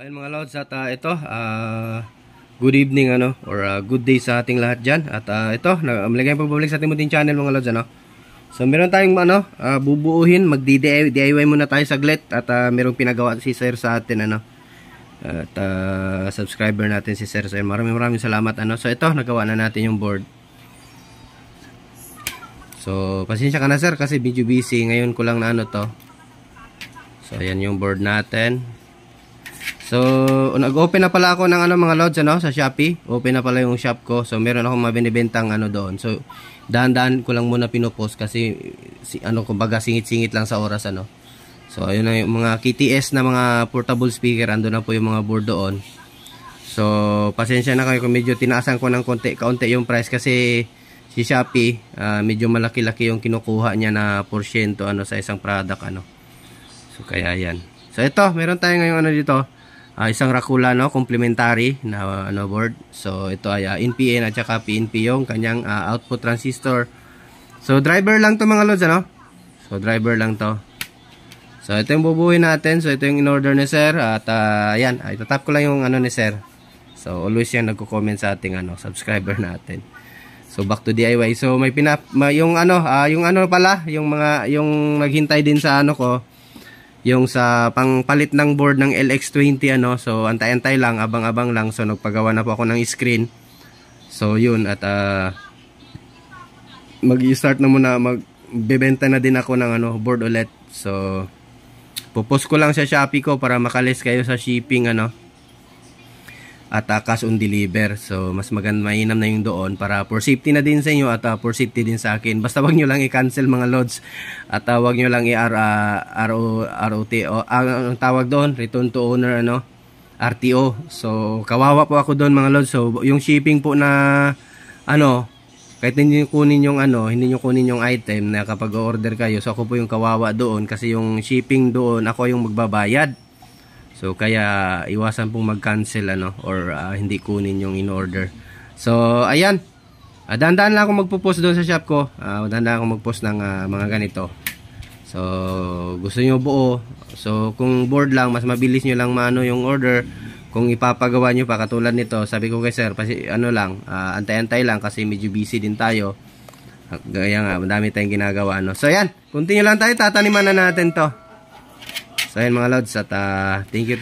ayun mga lods at ito good evening or good day sa ating lahat dyan. At ito, malagay pagbabalik sa ating munting channel mga lods So meron tayong bubuuhin, mag-DIY muna tayo saglit. At merong pinagawa si Sir sa atin At subscriber natin si Sir. So maraming salamat So ito, nagawa na natin yung board. So pasensya ka na Sir kasi medyo busy. Ngayon ko lang na to. So ayan yung board natin. So nag-open na pala ako ng mga lods sa Shopee. Open na pala yung shop ko. So meron akong mabinibentang doon. So dahan-dahan ko lang muna pinopost kasi kumbaga singit-singit lang sa oras So ayun na yung mga KTS na mga portable speaker, ando na po yung mga board doon. So pasensya na kayo kung medyo tinaasan ko ng kaunti yung price kasi si Shopee medyo malaki-laki yung kinukuha niya na porsyento sa isang product So kaya yan. So ito, meron tayo ngayong dito. Isang Rakula complementary na board. So ito ay NPN at saka PNP yung kanyang output transistor. So driver lang to mga lods So driver lang to. So ito yung bubuhin natin. So ito yung in-order ni Sir at yan, itatap ko lang yung ni Sir. So always yan nagko-comment sa ating subscriber natin. So back to DIY. So may yung pala, yung naghintay din sa ko. Yung sa pangpalit ng board ng LX20 so antay-antay lang, abang-abang lang. So nagpagawa na po ako ng screen. So yun at mag-i-start na muna, magbebenta na din ako ng board ulit. So popost ko lang sa Shopee ko para makalis kayo sa shipping at cash on deliver. So mas mainam na yung doon para for safety na din sa inyo at for safety din sa akin. Basta wag nyo lang i-cancel mga lods at wag nyo lang ROT ang tawag doon, return to owner RTO. So kawawa po ako doon mga lods. So yung shipping po na kahit hindi nyo kunin yung item na kapag order kayo, so ako po yung kawawa doon kasi yung shipping doon ako yung magbabayad. So kaya iwasan pong mag-cancel or hindi kunin yung in-order. So ayan. Dahan-dahan lang ako magpo-post doon sa shop ko. Dahan-dahan ako mag-post ng mga ganito. So gusto niyo buo. So kung board lang, mas mabilis niyo lang yung order. Kung ipapagawa niyo pa katulad nito, sabi ko kay Sir, kasi antay-antay lang kasi medyo busy din tayo. Kaya nga, madami tayong ginagawa So ayan, continue lang tayo, tataniman na natin to. So ayan mga lods at thank you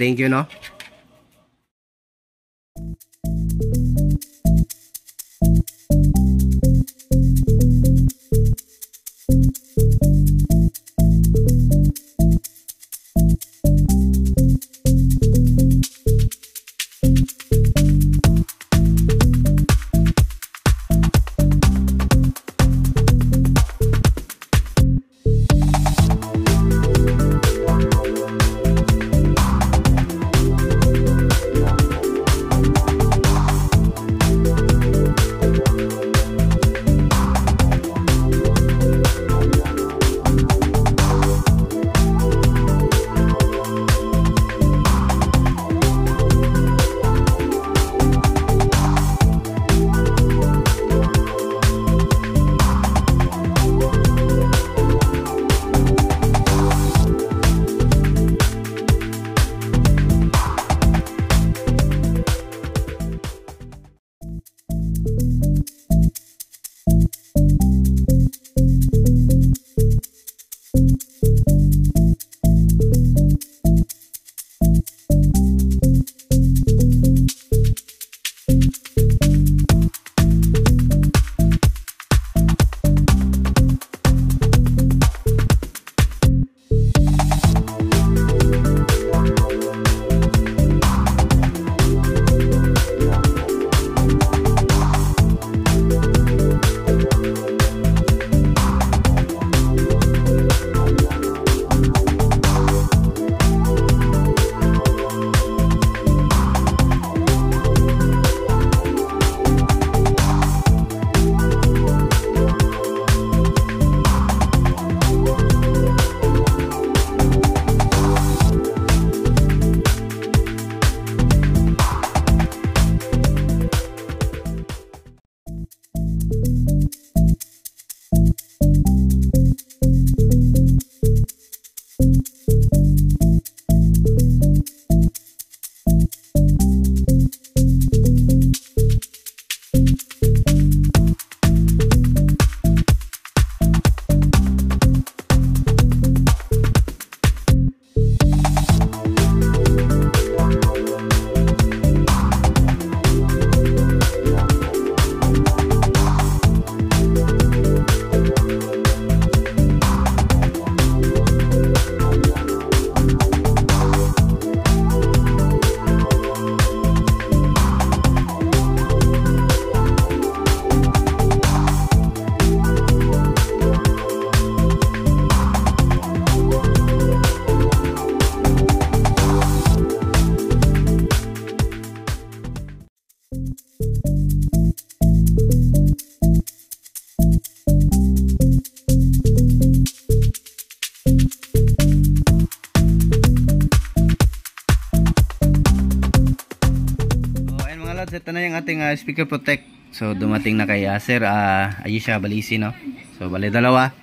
lods, ito na yung ating speaker protect. So dumating na kay Sir Ayesha Balisi, no. So bali dalawa.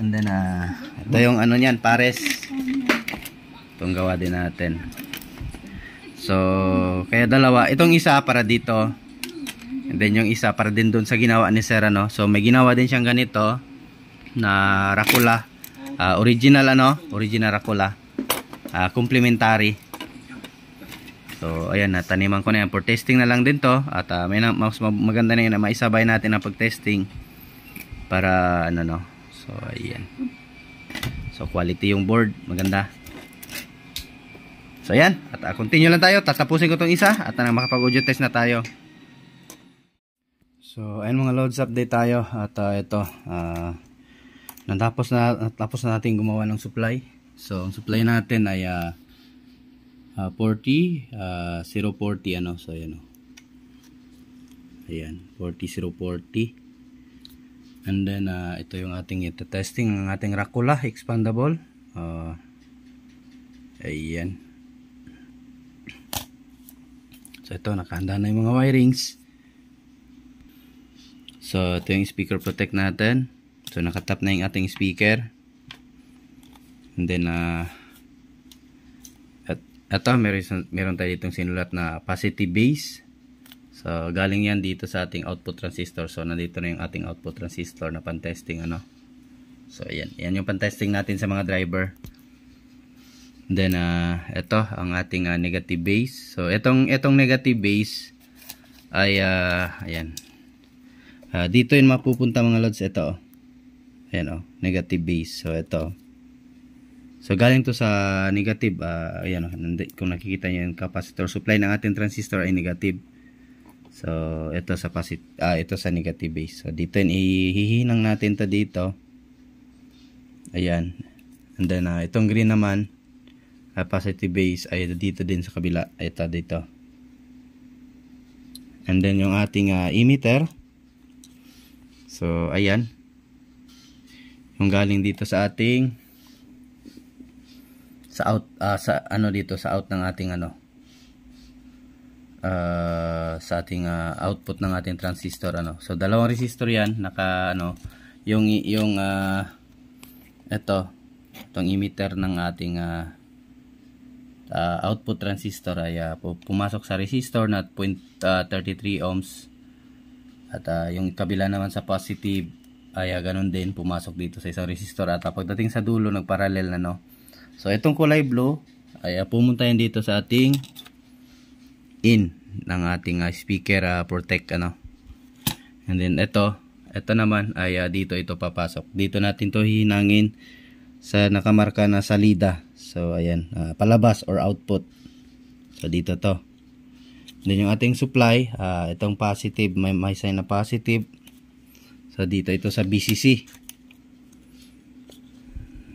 And then ito yung ano niyan, pares. Itong gawa din natin. So kaya dalawa, itong isa para dito. And then yung isa para din doon sa ginawa ni Sir, ano. So may ginawa din siyang ganito na rakula. Original original rakula. Complementary. So ayan, nataniman ko na yan for testing na lang din to. At mas maganda na yun na maisabay natin ang pag-testing para ano, no. So ayan. So quality yung board, maganda. So ayan, at continue lang tayo. Tatapusin ko tong isa at makapag-audio test na tayo. So ayan mga loads, update tayo. At ito natapos na natin gumawa ng supply. So ang supply natin ay 40 040 ano. So ayan, ayan 40 040. And then ito yung ating testing ng ating Rakula expandable. Ayan. So ito, nakahanda na yung mga wirings. So ito yung speaker protect natin. So nakatap na yung ating speaker. And then ito meron tayo ditong sinulat na positive base. So galing yan dito sa ating output transistor. So nandito na yung ating output transistor na pan-testing, ano. So ayan, yan yung pan-testing natin sa mga driver. And then ito ang ating negative base. So itong negative base ay ayan. Dito yung mapupunta mga loads, ito. Ayan, negative base. So ito. So galing to sa negative, ayan, kung nakikita niyo yung capacitor supply ng ating transistor ay negative. So ito sa ito sa negative base. So dito ihihinang natin to dito. Ayan. And then itong green naman, positive base ay dito din sa kabila. Ito dito. And then yung ating emitter. So ayan. Yung galing dito sa ating out dito sa out ng ating sa ating output ng ating transistor, ano. So dalawang resistor yan, yung itong emitter ng ating output transistor ay pumasok sa resistor na 0.33 ohms. At yung kabila naman sa positive ay ganun din, pumasok dito sa isang resistor. At pagdating sa dulo, nagparallel na, no. So itong kulay blue ay pumunta yan dito sa ating in ng ating speaker protect, ano. And then ito naman ay dito ito papasok. Dito natin to hihinangin sa nakamarka na salida. So ayan, palabas or output. So dito to. Then yung ating supply, itong positive, may sign na positive. So dito ito sa BCC.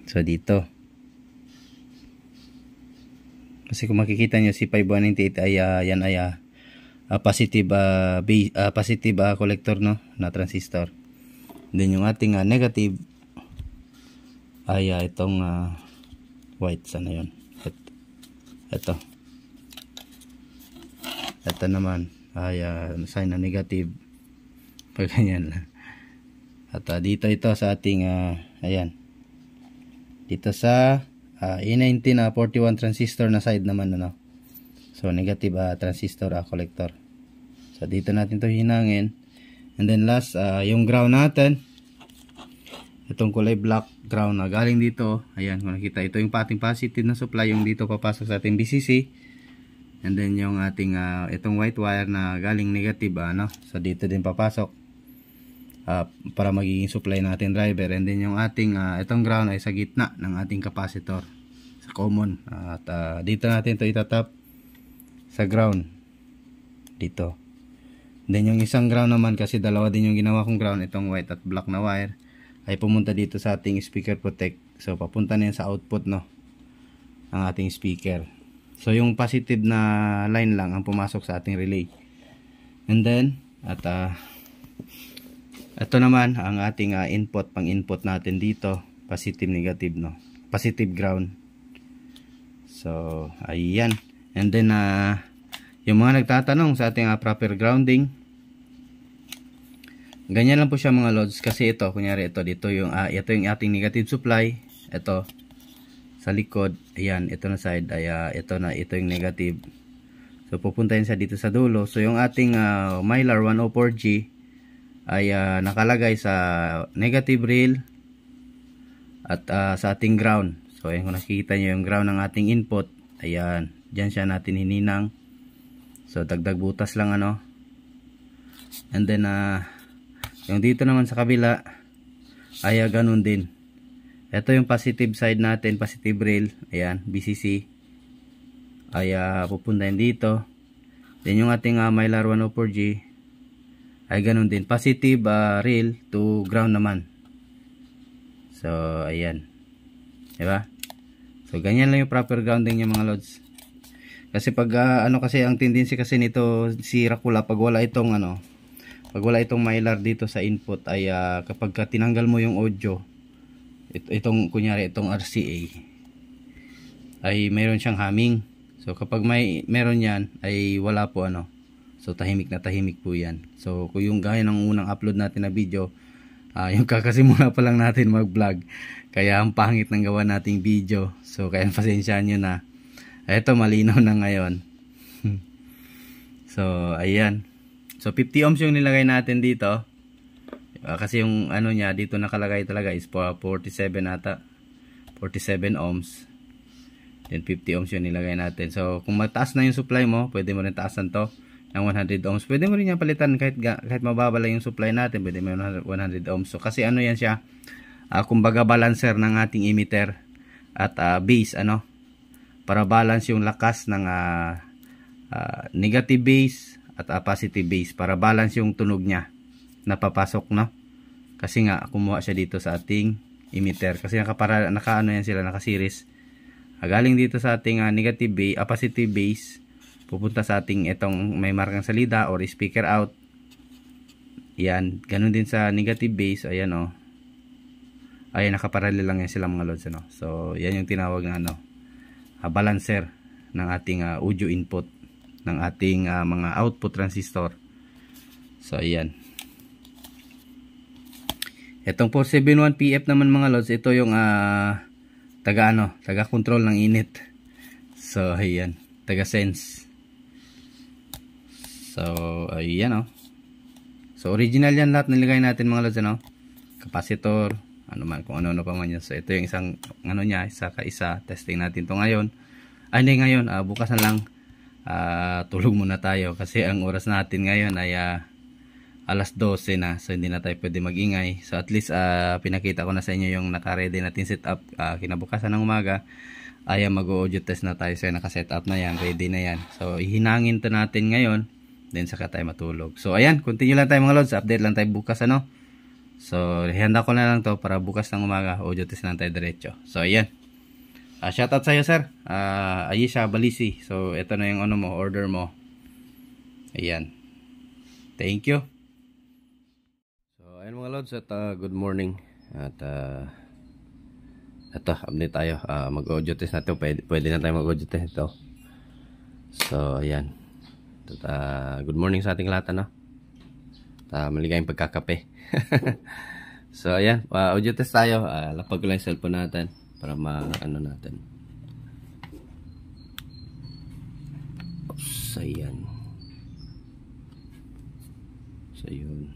So dito. Kasi kung makikita nyo si 5198 ay yan ay positive positive collector, no, na transistor. Then yung ating negative ay itong white, sana yun. Ito naman ay sign na negative. Pag ganyan lang. At dito ito sa ating ayan, dito sa E19 41 transistor na side naman, ano. So negative transistor collector. So dito natin to hinangin. And then last yung ground natin, itong kulay black ground na galing dito. Ayan, kung nakita, ito yung ating positive na supply, yung dito papasok sa ating BCC. And then yung ating itong white wire na galing negative, ano. So dito din papasok para magiging supply natin driver. And then yung ating itong ground ay sa gitna ng ating capacitor, sa common. At dito natin to itatap sa ground dito. Then yung isang ground naman, kasi dalawa din yung ginawa kong ground, itong white at black na wire, ay pumunta dito sa ating speaker protect. So papunta na yan sa output, no, ng ating speaker. So yung positive na line lang ang pumasok sa ating relay. And then at ito naman ang ating input, pang input natin dito, positive negative, no, positive ground. So ayan. And then Yung mga nagtatanong sa ating proper grounding, ganyan lang po siya mga lods. Kasi ito, kunyari ito, ito yung ating negative supply. Ito, sa likod, ayan, ito na side, ay ito yung negative. So, pupuntahin siya dito sa dulo. So, yung ating Mylar 104G ay nakalagay sa negative rail at sa ating ground. So, ayan, kung nakikita nyo yung ground ng ating input, ayan, dyan siya natin hininang. So, dagdag butas lang ano. And then, yung dito naman sa kabila, ay ganun din. Ito yung positive side natin, positive rail. Ayan, BCC. Ay pupuntahin dito. Then yung ating Mylar 104G, ay ganun din. Positive rail to ground naman. So, ayan. Diba? So, ganyan lang yung proper grounding niya mga lods. Kasi pag kasi ang tendency kasi nito si Rakula, pag wala itong Mylar dito sa input ay kapag tinanggal mo yung audio, itong kunyari itong RCA ay mayroon siyang humming. So kapag meron yan ay wala po so tahimik na tahimik po yan. So kung yung gaya ng unang upload natin na video, yung kakasimula pa lang natin mag vlog, kaya ang pangit ng gawa nating video. So kaya pasensyahan nyo na. Ito malinaw na ngayon. So ayan. So 50 ohms yung nilagay natin dito. Kasi yung niya dito nakalagay talaga is 47 ata. 47 ohms. Then 50 ohms yung nilagay natin. So kung mataas na yung supply mo, pwede mo rin taasan to ng 100 ohms. Pwede mo rin yan palitan kahit mababa lang yung supply natin, pwede mo 100 ohms. So kasi yan siya, kumbaga balancer ng ating emitter at base para balance yung lakas ng negative base at positive base, para balance yung tunog niya na papasok, no? Kasi nga kumuha siya dito sa ating emitter kasi yan sila naka-series. Galing dito sa ating negative base, positive base, pupunta sa ating itong may markang salida or speaker out. Yan, ganun din sa negative base, ayan ayan, nakaparallel lang yan sila mga lods So yan yung tinawag na balancer ng ating audio input ng ating mga output transistor. So ayan. Itong 471PF naman mga lods, ito yung taga control ng init. So ayan, taga sense. So ayan So original yan lahat nilagay natin mga lods capacitor, kung ano pa man yan. So ito yung isang isa ka isa, testing natin to ngayon. Hindi ngayon, bukas na lang. Tulog muna tayo kasi ang oras natin ngayon ay alas 12 na. So hindi na tayo pwede magingay. So at least pinakita ko na sa inyo yung naka-ready natin setup. Kinabukasan ng umaga ay mag-audio test na tayo. So naka-setup na yan, ready na yan. So ihinangin to natin ngayon, then saka tayo matulog. So ayan, continue lang tayo mga lods. Update lang tayo bukas So hihanda ko na lang to para bukas ng umaga audio test lang tayo diretso. So ayan. Shoutout sa iyo sir. Ayesha Balisi. So ito na yung order mo. Ayan. Thank you. So ayan mga lods at good morning. At ito, update tayo. Mag-audio test natin. Pwede na tayo mag-audio test ito. So ayan. Good morning sa ating lahat maligayang pagkakape. So ayan, audio test tayo. Lapag ko lang yung cellphone natin para natin. Oops, ayan. So yun.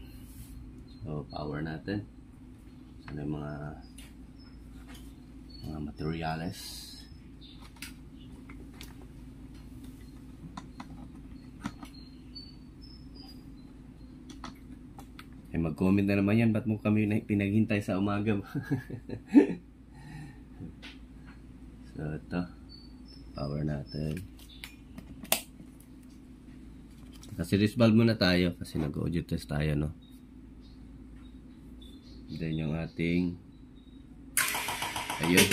So power natin. Sana yung mga materials. Mag-comment na naman yan, ba't mo kami pinaghintay sa umaga? So ito, power natin. Naka-series valve muna tayo kasi nag-audio test tayo Then yung ating ayun.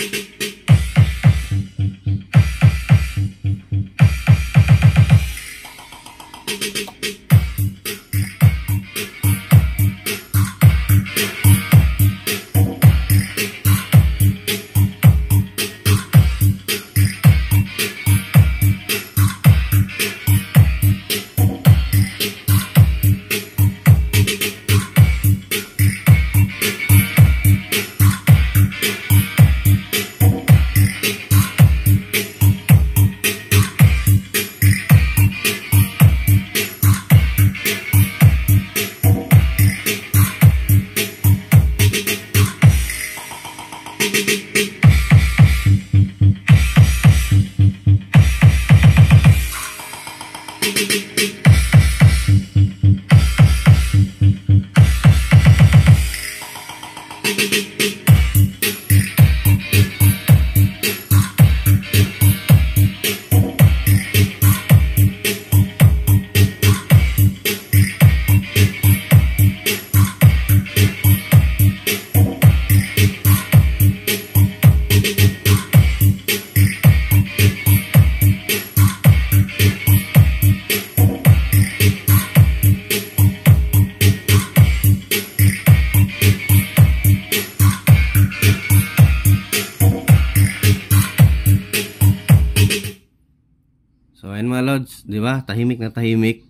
So ayun mga lods, di ba? Tahimik na tahimik.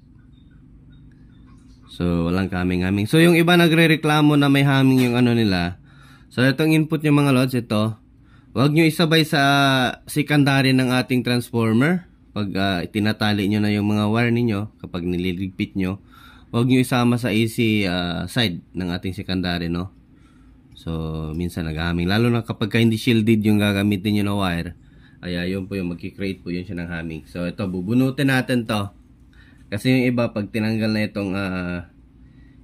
So walang kaming-haming. So yung iba nagrereklamo na may haming yung ano nila. So itong input nyo mga lods, ito. Huwag nyo isabay sa secondary ng ating transformer. Pag tinatali nyo na yung mga wire ninyo, kapag nililigpit nyo, huwag nyo isama sa AC side ng ating secondary, no? So minsan naghaming. Lalo na kapag hindi shielded yung gagamitin nyo na wire. Ay, yun po yung magki-create po yun siya ng haming. So, ito, bubunutin natin to. Kasi yung iba, pag tinanggal na itong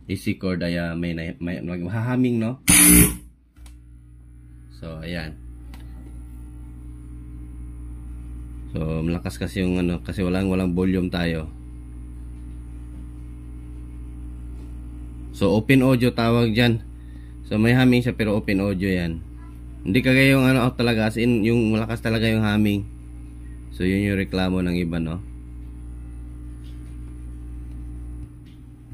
AC cord, ay may maghahaming, no? So, ayan. So, malakas kasi yung ano, kasi walang volume tayo. So, open audio tawag dyan. So, may haming siya pero open audio yan. Hindi kagaya yung ano talaga, as in yung malakas talaga yung humming. So yun yung reklamo ng iba, no?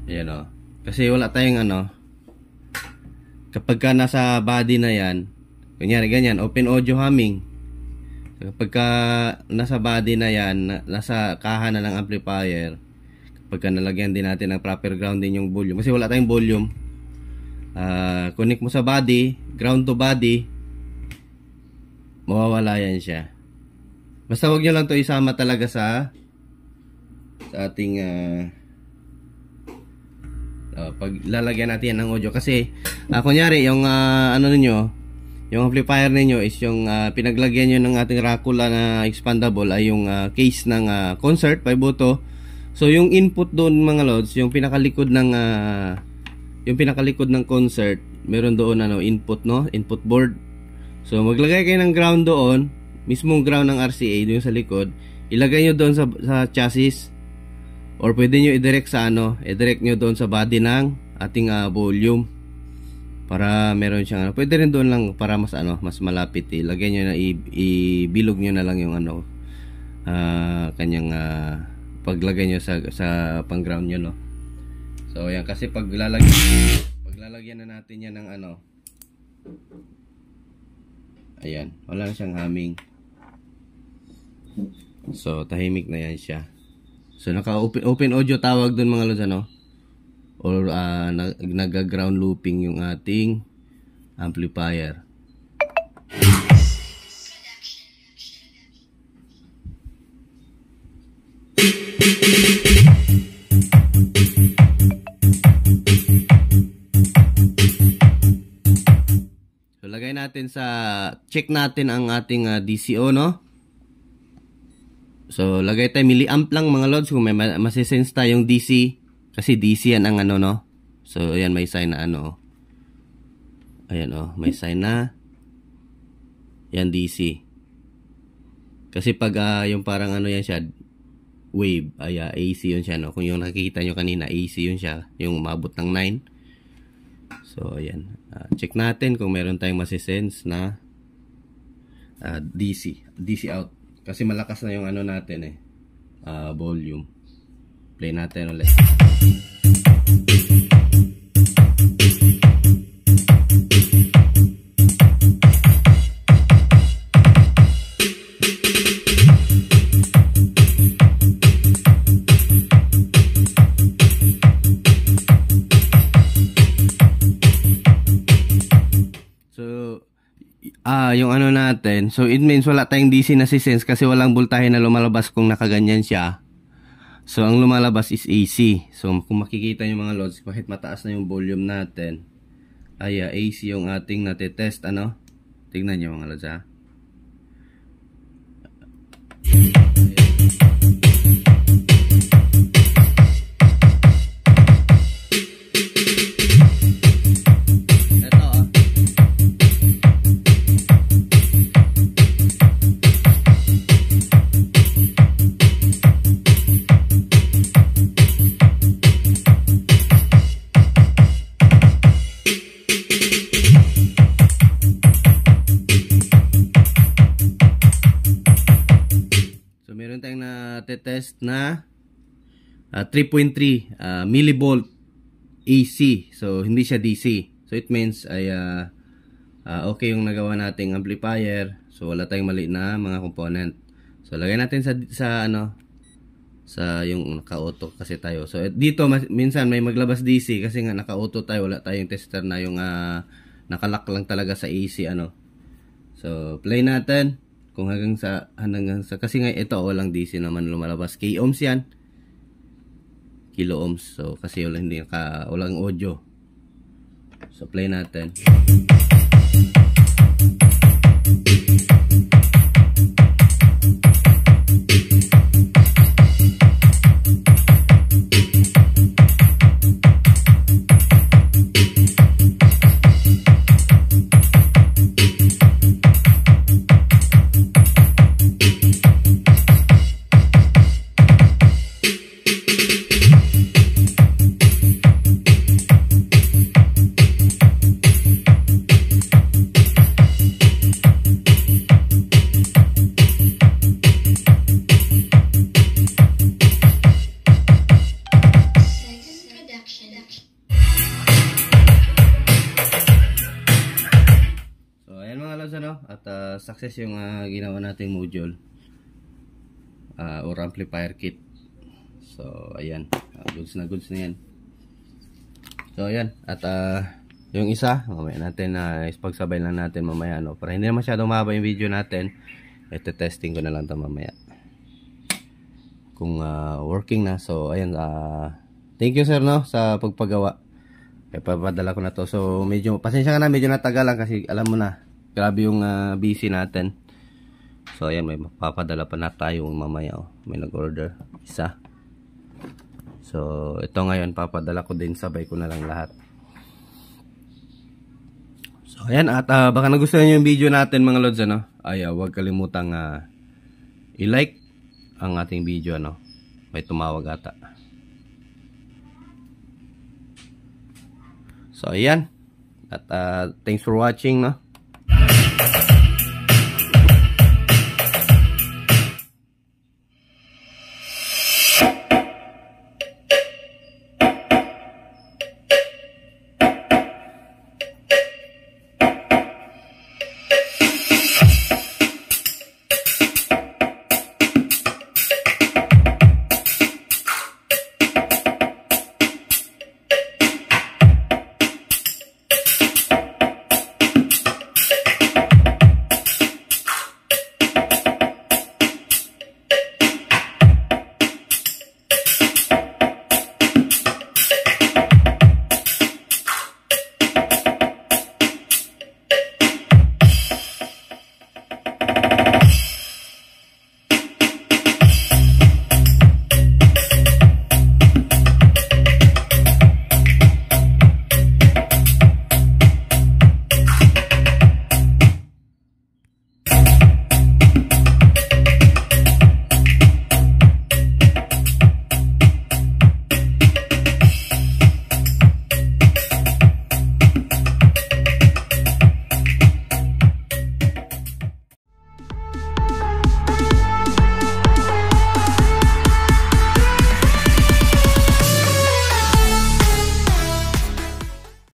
Ayan, o. Kasi wala tayong ano, kapag ka nasa body na yan, kunyari ganyan, open audio humming. Kapag ka nasa body na yan, nasa kaha na ng amplifier, kapag ka nalagyan din natin ng proper grounding yung volume, kasi wala tayong volume, connect mo sa body, ground to body, mawawala yan siya. Basta wag nyo lang to isama talaga sa ating pag lalagyan natin yan ng audio. Kasi kunyari yung ano ninyo, yung amplifier ninyo is yung pinaglagyan nyo ng ating Racula na expandable ay yung case ng concert 5 auto. So yung input doon mga lods, yung pinakalikod ng concert, meron doon ano input, no, input board. So maglagay kayo ng ground doon, mismong ground ng RCA doon sa likod. Ilagay nyo doon sa chassis, or pwede nyo i-direct sa ano, i-direct nyo doon sa body ng ating volume, para meron siyang ano. Pwede rin doon lang para mas ano, mas malapit. Ilagay nyo na, ibilog nyo na lang yung ano, kanyang paglagay nyo sa pang ground nyo, no. So yan, kasi paglalagyan na natin yan ng ano, ayan, wala na siyang humming. So tahimik na yan siya. So naka open audio tawag doon mga lods, ano, or nag-ground looping yung ating amplifier. So lagay natin check natin ang ating DCO, no? So lagay tayo milliamp lang mga lods kung may masisense tayong DC, kasi DC yan ang ano, no? So ayan, may sign na ano, ayan, oh, may sign na yan DC. Kasi pag yung parang ano yan siya, wave, ay AC yun siya, no? Kung yung nakikita nyo kanina, AC yun siya, yung umabot ng 9. So ayan, check natin kung meron tayong masisense na DC out, kasi malakas na yung ano natin volume. Play natin ulit. Yung ano natin, so it means wala tayong DC na sense kasi walang voltahe na lumalabas kung nakaganyan siya. So ang lumalabas is AC. So kung makikita nyo mga lods, kahit mataas na yung volume natin, ay AC yung ating natetest, ano. Tignan nyo mga lods, ha. natetest na 3.3 millivolt AC. So hindi siya DC. So it means ay okay yung nagawa nating amplifier. So wala tayong mali na mga component. So lagay natin sa yung naka-auto kasi tayo. So dito minsan may maglabas DC kasi nga naka-auto tayo, wala tayong tester na yung nakalock lang talaga sa AC So play natin kung hanggang sa kasi nga ito walang DC naman lumalabas. K-ohms yan. Kilo ohms. So kasi walang audio. So play natin. At success yung ginawa nating module or amplifier kit. So ayan, goods na yan. So ayan, at yung isa mamaya natin ipagsabay lang natin mamaya para hindi na masyadong mahaba yung video natin. Ito testing ko na lang ito mamaya kung working na. So ayan, thank you sir sa pagpagawa. Papadala ko na to. So medyo pasensya ka na, medyo natagal lang kasi alam mo na grabe yung busy natin. So ayan, may mapapadala pa na tayo mamaya. May nag-order isa. So ito ngayon papadala ko din, sabay ko na lang lahat. So ayan, at baka nagustuhan niyo yung video natin mga lods ay huwag kalimutang i-like ang ating video May tumawag ata. So ayan. At thanks for watching